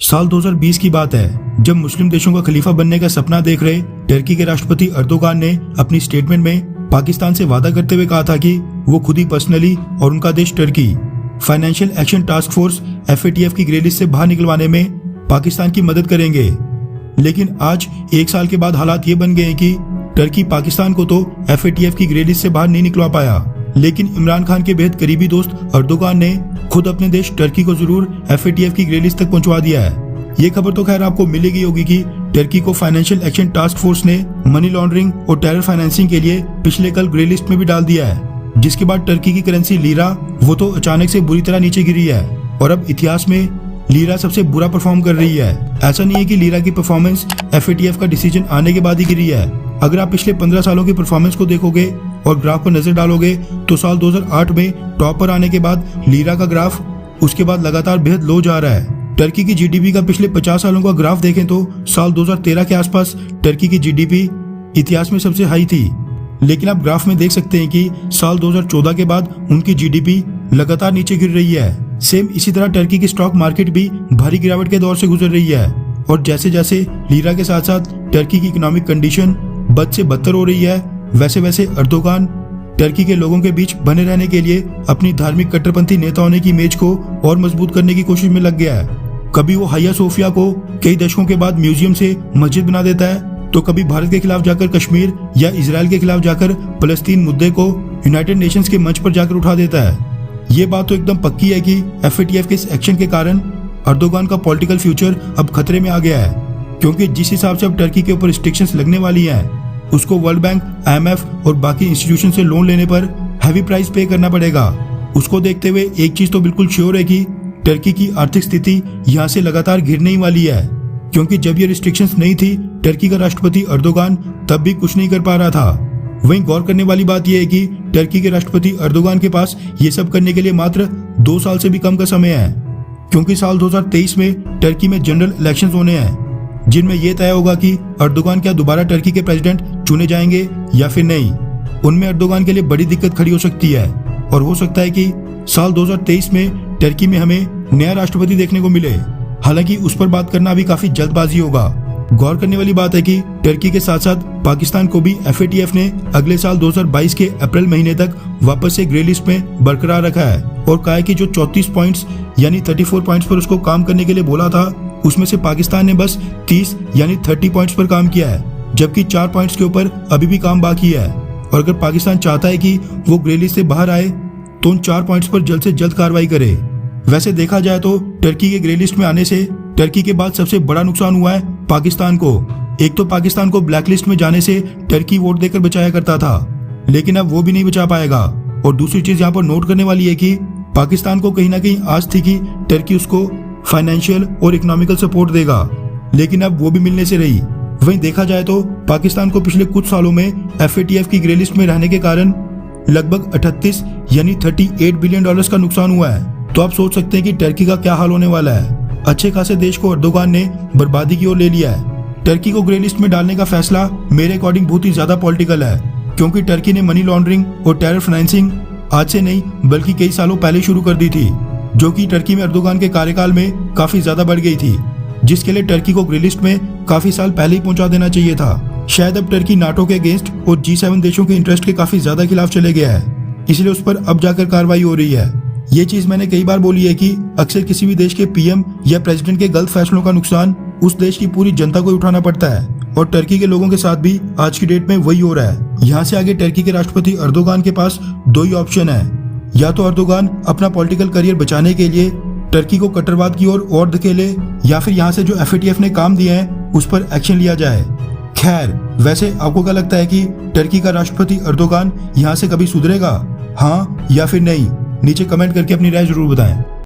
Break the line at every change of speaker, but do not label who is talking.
साल 2020 की बात है जब मुस्लिम देशों का खलीफा बनने का सपना देख रहे टर्की के राष्ट्रपति अर्दोगान ने अपनी स्टेटमेंट में पाकिस्तान से वादा करते हुए कहा था कि वो खुद ही पर्सनली और उनका देश Turkey financial action task force FATF की ग्रे लिस्ट से बाहर निकलवाने में पाकिस्तान की मदद करेंगे। लेकिन आज एक साल के बाद हालात ये बन गए हैं कि टर्की पाकिस्तान को तो FATF की ग्रे लिस्ट से बाहर नहीं निकलवा पाया, लेकिन इमरान खान के बेहद करीबी दोस्त अर्दोगान ने खुद अपने देश टर्की को जरूर FATF की ग्रे लिस्ट तक पहुंचवा दिया है। ये खबर तो खैर आपको मिलेगी होगी कि टर्की को फाइनेंशियल एक्शन टास्क फोर्स ने मनी लॉन्ड्रिंग और टेरर फाइनेंसिंग के लिए पिछले कल ग्रे लिस्ट में भी डाल दिया है, जिसके बाद टर्की की करेंसी लीरा वो तो अचानक से बुरी तरह नीचे गिरी है और अब इतिहास में लीरा सबसे बुरा परफॉर्म कर रही है। ऐसा नहीं है कि लीरा की परफॉर्मेंस FATF का डिसीजन आने के बाद ही गिरी है। अगर आप पिछले 15 सालों की परफॉर्मेंस को देखोगे और ग्राफ पर नजर डालोगे तो साल 2008 में टॉप पर आने के बाद लीरा का ग्राफ उसके बाद लगातार बेहद लो जा रहा है। टर्की की GDP का पिछले 50 सालों का ग्राफ देखें तो साल 2013 के आसपास टर्की की GDP इतिहास में सबसे हाई थी, लेकिन आप ग्राफ में देख सकते हैं कि साल 2014 के बाद उनकी GDP लगातार नीचे गिर रही है। सेम इसी तरह टर्की की स्टॉक मार्केट भी भारी गिरावट के दौर से गुजर रही है और जैसे जैसे लीरा के साथ साथ टर्की की इकोनॉमिक कंडीशन बद से बदतर हो रही है, वैसे वैसे अर्दोगान टर्की के लोगों के बीच बने रहने के लिए अपनी धार्मिक कट्टरपंथी नेता होने की इमेज को और मजबूत करने की कोशिश में लग गया है। कभी वो हाया सोफिया को कई दशकों के बाद म्यूजियम से मस्जिद बना देता है, तो कभी भारत के खिलाफ जाकर कश्मीर या इजराइल के खिलाफ जाकर फलस्तीन मुद्दे को यूनाइटेड नेशंस के मंच पर जाकर उठा देता है। ये बात तो एकदम पक्की है कि FATF के इस एक्शन के कारण अर्दोगान का पॉलिटिकल फ्यूचर अब खतरे में आ गया है, क्योंकि जिस हिसाब से अब टर्की के ऊपर रिस्ट्रिक्शंस लगने वाली हैं, उसको वर्ल्ड बैंक, IMF और बाकी इंस्टीट्यूशन से लोन लेने पर हैवी प्राइस पे करना पड़ेगा। उसको देखते हुए एक चीज तो बिल्कुल श्योर है कि टर्की की आर्थिक स्थिति यहाँ से लगातार गिरने ही वाली है, क्योंकि जब ये रिस्ट्रिक्शंस नहीं थी टर्की का राष्ट्रपति अर्दोगान तब भी कुछ नहीं कर पा रहा था। वहीं गौर करने वाली बात यह है कि टर्की के राष्ट्रपति अर्दोगान के पास ये सब करने के लिए मात्र 2 साल से भी कम का समय है, क्योंकि साल 2023 में टर्की में जनरल इलेक्शंस होने हैं, जिनमें यह तय होगा कि अर्दोगान क्या दोबारा टर्की के प्रेसिडेंट चुने जाएंगे या फिर नहीं। उनमें अर्दोगान के लिए बड़ी दिक्कत खड़ी हो सकती है और हो सकता है कि साल 2023 में टर्की में हमें नया राष्ट्रपति देखने को मिले। हालांकि उस पर बात करना अभी काफी जल्दबाजी होगा। गौर करने वाली बात है कि टर्की के साथ साथ पाकिस्तान को भी FATF ने अगले साल 2022 के अप्रैल महीने तक वापस से ग्रे लिस्ट में बरकरार रखा है और कहा है कि जो 34 पॉइंट्स यानी 34 पॉइंट्स पर उसको काम करने के लिए बोला था, उसमें से पाकिस्तान ने बस 30 यानी 30 पॉइंट्स पर काम किया है, जबकि 4 पॉइंट्स के ऊपर अभी भी काम बाकी है। और अगर पाकिस्तान चाहता है कि वो ग्रे लिस्ट से बाहर आए तो उन 4 पॉइंट्स पर जल्द से जल्द कार्रवाई करे। वैसे देखा जाए तो टर्की के ग्रे लिस्ट में आने से टर्की के बाद सबसे बड़ा नुकसान हुआ है पाकिस्तान को। एक तो पाकिस्तान को ब्लैक लिस्ट में जाने से टर्की वोट देकर बचाया करता था, लेकिन अब वो भी नहीं बचा पाएगा। और दूसरी चीज यहाँ पर नोट करने वाली है कि पाकिस्तान को कहीं ना कहीं आस थी कि टर्की उसको फाइनेंशियल और इकोनॉमिकल सपोर्ट देगा, लेकिन अब वो भी मिलने से रही। वहीं देखा जाए तो पाकिस्तान को पिछले कुछ सालों में FATF की ग्रे लिस्ट में रहने के कारण लगभग 38 यानी $38 बिलियन का नुकसान हुआ है। तो आप सोच सकते हैं कि टर्की का क्या हाल होने वाला है। अच्छे खासे देश को अर्दोगान ने बर्बादी की ओर ले लिया है। टर्की को ग्रे लिस्ट में डालने का फैसला मेरे अकॉर्डिंग बहुत ही ज्यादा पॉलिटिकल है, क्योंकि टर्की ने मनी लॉन्ड्रिंग और टेरर फाइनेंसिंग आज से नहीं बल्कि कई सालों पहले शुरू कर दी थी, जो कि टर्की में अर्दोगान के कार्यकाल में काफी ज्यादा बढ़ गई थी, जिसके लिए टर्की को ग्रे लिस्ट में काफी साल पहले ही पहुंचा देना चाहिए था। शायद अब टर्की नाटो के अगेंस्ट और G7 देशों के इंटरेस्ट के काफी ज्यादा खिलाफ चले गया है, इसलिए उस पर अब जाकर कार्रवाई हो रही है। ये चीज मैंने कई बार बोली है कि अक्सर किसी भी देश के PM या प्रेसिडेंट के गलत फैसलों का नुकसान उस देश की पूरी जनता को उठाना पड़ता है, और टर्की के लोगों के साथ भी आज की डेट में वही हो रहा है। यहाँ से आगे टर्की के राष्ट्रपति अर्दोगान के पास 2 ही ऑप्शन है, या तो अर्दोगान अपना पॉलिटिकल करियर बचाने के लिए टर्की को कट्टरवाद की ओर और धकेले, या फिर यहाँ से जो FATF ने काम दिए हैं उस पर एक्शन लिया जाए। खैर, वैसे आपको क्या लगता है कि टर्की का राष्ट्रपति अर्दोगान यहाँ से कभी सुधरेगा, हाँ या फिर नहीं? नीचे कमेंट करके अपनी राय जरूर बताएं।